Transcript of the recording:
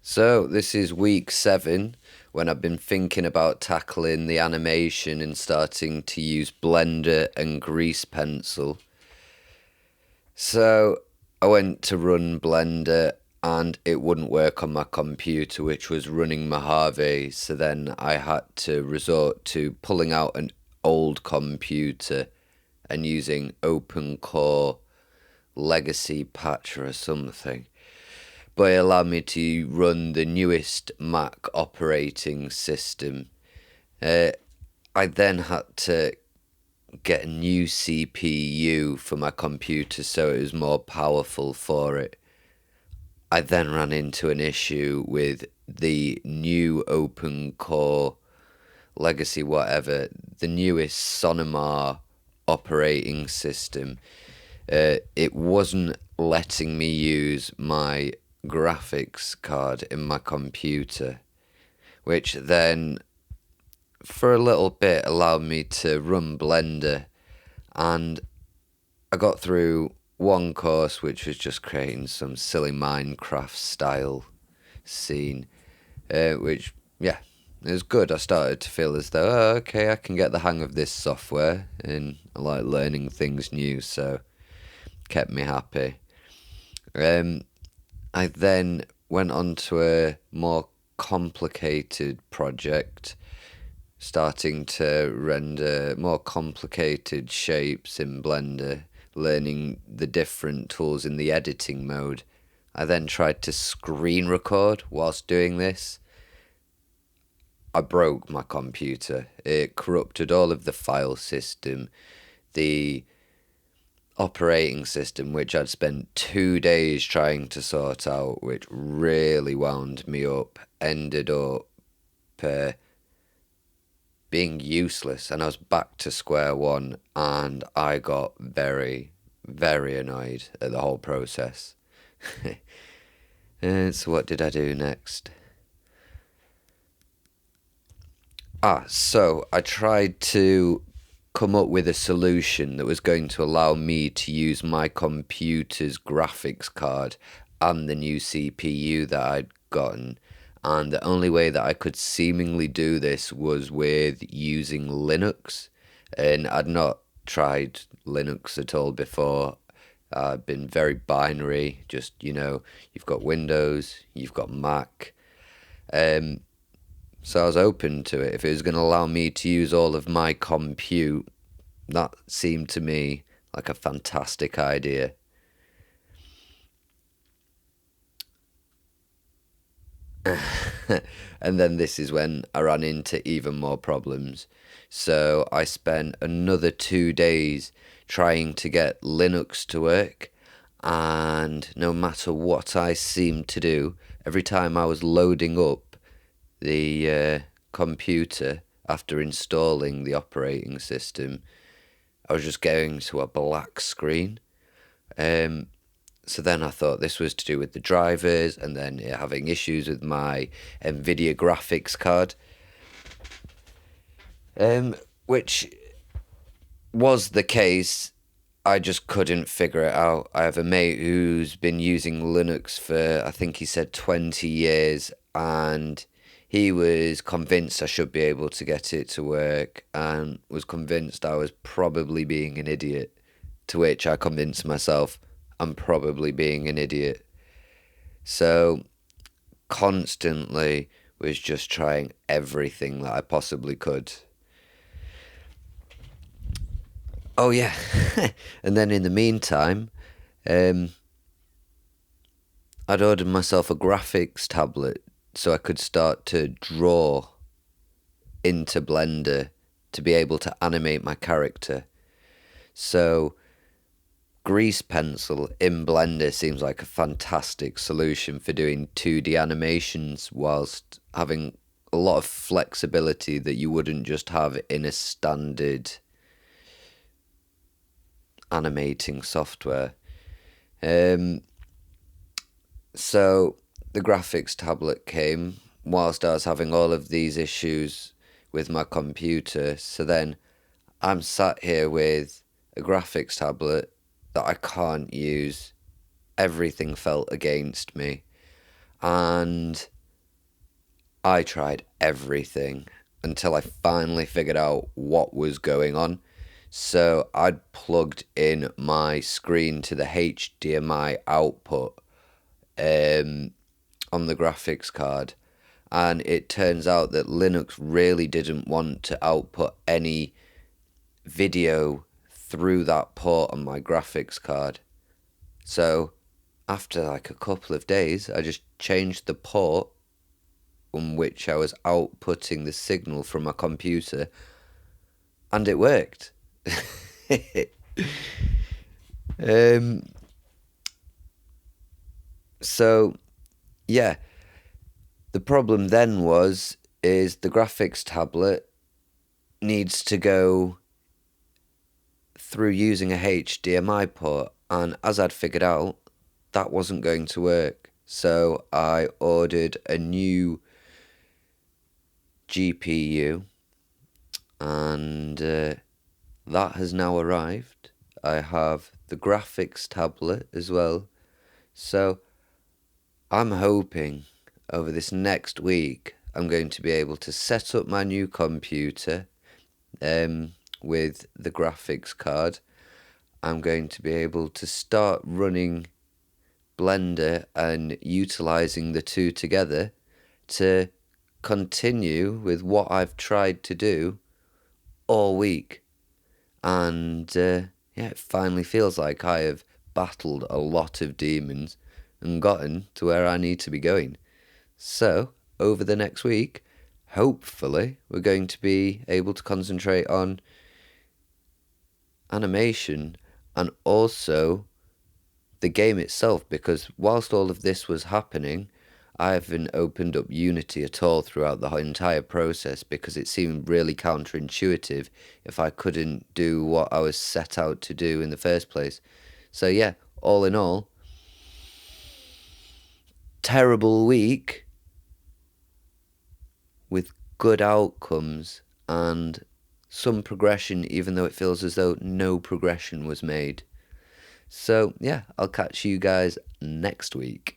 So, this is week 7 when I've been thinking about tackling the animation and starting to use Blender and Grease Pencil. So, I went to run Blender and it wouldn't work on my computer, which was running Mojave. So, then I had to resort to pulling out an old computer and using Open Core Legacy Patch or something. But it allowed me to run the newest Mac operating system. I then had to get a new CPU for my computer so it was more powerful for it. I then ran into an issue with the new Open Core Legacy the newest Sonoma operating system. It wasn't letting me use my graphics card in my computer, which then for a little bit allowed me to run Blender, and I got through one course which was just creating some silly Minecraft style scene, which yeah, it was good. I started to feel as though, oh, okay, I can get the hang of this software, and I like learning things new, so kept me happy. I then went on to a more complicated project, starting to render more complicated shapes in Blender, learning the different tools in the editing mode. I then tried to screen record whilst doing this. I broke my computer. It corrupted all of the file system. The operating system, which I'd spent 2 days trying to sort out, which really wound me up, ended up being useless, and I was back to square one, and I got very, very annoyed at the whole process. And so what did I do next? So I tried to come up with a solution that was going to allow me to use my computer's graphics card and the new CPU that I'd gotten. And the only way that I could seemingly do this was with using Linux. And I'd not tried Linux at all before. I've been very binary, just, you've got Windows, you've got Mac. So I was open to it. If it was going to allow me to use all of my compute, that seemed to me like a fantastic idea. And then this is when I ran into even more problems. So I spent another 2 days trying to get Linux to work, and no matter what I seemed to do, every time I was loading up the computer after installing the operating system, I was just going to a black screen. So then I thought this was to do with the drivers, and then having issues with my NVIDIA graphics card, which was the case. I just couldn't figure it out. I have a mate who's been using Linux for, I think he said 20 years, and he was convinced I should be able to get it to work, and was convinced I was probably being an idiot, to which I convinced myself I'm probably being an idiot. So constantly was just trying everything that I possibly could. Oh yeah, and then in the meantime, I'd ordered myself a graphics tablet so I could start to draw into Blender to be able to animate my character. So Grease Pencil in Blender seems like a fantastic solution for doing 2D animations whilst having a lot of flexibility that you wouldn't just have in a standard animating software. So the graphics tablet came whilst I was having all of these issues with my computer. So then I'm sat here with a graphics tablet that I can't use. Everything felt against me. And I tried everything until I finally figured out what was going on. So I'd plugged in my screen to the HDMI output on the graphics card, and it turns out that Linux really didn't want to output any video through that port on my graphics card. So after like a couple of days, I just changed the port on which I was outputting the signal from my computer, and it worked. um, so yeah, the problem then is the graphics tablet needs to go through using a HDMI port, and as I'd figured out, that wasn't going to work. So I ordered a new GPU, and that has now arrived. I have the graphics tablet as well. So I'm hoping over this next week I'm going to be able to set up my new computer with the graphics card. I'm going to be able to start running Blender and utilizing the two together to continue with what I've tried to do all week. And yeah, it finally feels like I have battled a lot of demons and gotten to where I need to be going. So, over the next week, hopefully, we're going to be able to concentrate on animation and also the game itself, because whilst all of this was happening, I haven't opened up Unity at all throughout the entire process because it seemed really counterintuitive if I couldn't do what I was set out to do in the first place. So yeah, all in all, terrible week with good outcomes and some progression, even though it feels as though no progression was made. So yeah, I'll catch you guys next week.